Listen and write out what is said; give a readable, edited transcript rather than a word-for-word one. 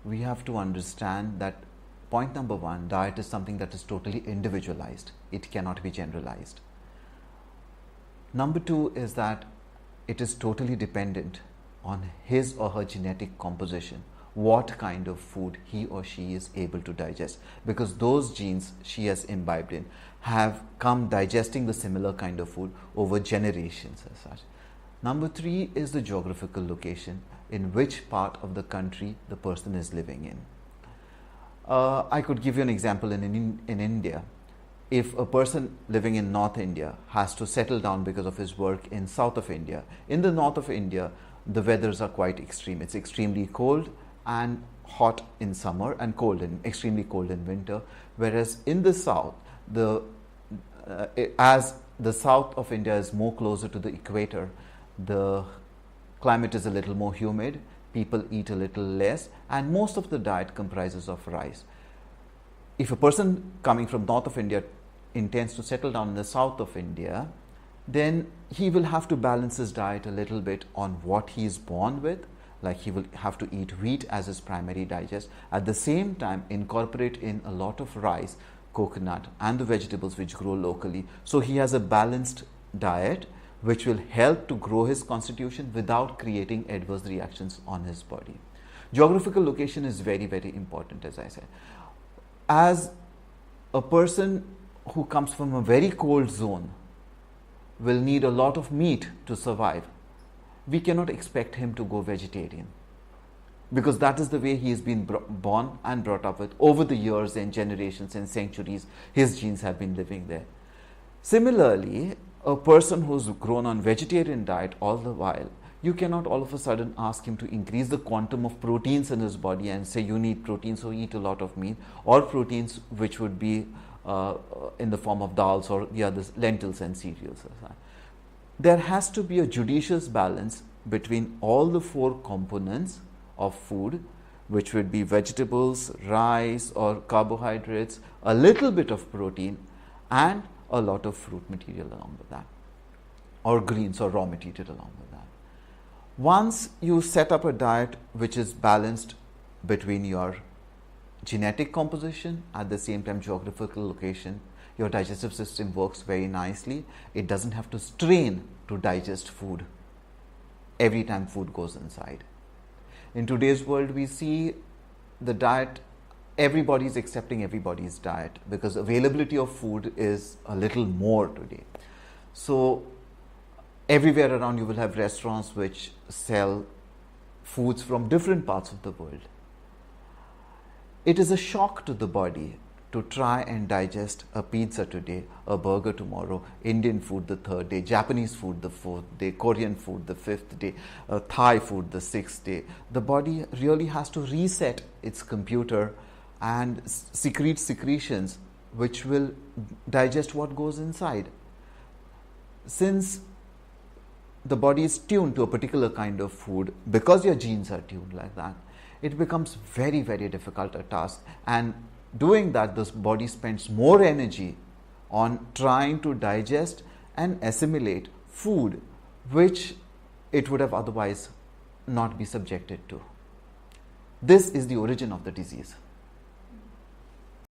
we have to understand that point number one, diet is something that is totally individualized. It cannot be generalized. Number two is that it is totally dependent on his or her genetic composition, what kind of food he or she is able to digest, because those genes she has imbibed in have come digesting the similar kind of food over generations as such. Number three is the geographical location, in which part of the country the person is living in. I could give you an example in India. If a person living in North India has to settle down because of his work in South of India, in the North of India, the weathers are quite extreme. It's extremely cold and hot in summer and extremely cold in winter. Whereas in the South, as the South of India is more closer to the equator, the climate is a little more humid, people eat a little less, and most of the diet comprises of rice. If a person coming from North of India intends to settle down in the South of India, then he will have to balance his diet a little bit on what he is born with, like he will have to eat wheat as his primary digest, at the same time incorporate in a lot of rice, coconut and the vegetables which grow locally. So he has a balanced diet which will help to grow his constitution without creating adverse reactions on his body. Geographical location is very, very important, as I said. As a person who comes from a very cold zone will need a lot of meat to survive, we cannot expect him to go vegetarian, because that is the way he has been born and brought up with. Over the years and generations and centuries, his genes have been living there. Similarly, a person who's grown on vegetarian diet all the while, you cannot all of a sudden ask him to increase the quantum of proteins in his body and say you need protein, so eat a lot of meat, or proteins which would be in the form of dals or the other lentils and cereals. There has to be a judicious balance between all the four components of food, which would be vegetables, rice or carbohydrates, a little bit of protein, and a lot of fruit material along with that, or greens or raw material along with that. Once you set up a diet which is balanced between your genetic composition, at the same time geographical location, your digestive system works very nicely. It doesn't have to strain to digest food every time food goes inside. In today's world, we see the diet, everybody is accepting everybody's diet because availability of food is a little more today. So everywhere around you will have restaurants which sell foods from different parts of the world. It is a shock to the body to try and digest a pizza today, a burger tomorrow, Indian food the third day, Japanese food the fourth day, Korean food the fifth day, Thai food the sixth day. The body really has to reset its computer and secrete secretions which will digest what goes inside. Since the body is tuned to a particular kind of food, because your genes are tuned like that, it becomes very, very difficult a task. And doing that, the body spends more energy on trying to digest and assimilate food which it would have otherwise not be subjected to. This is the origin of the disease.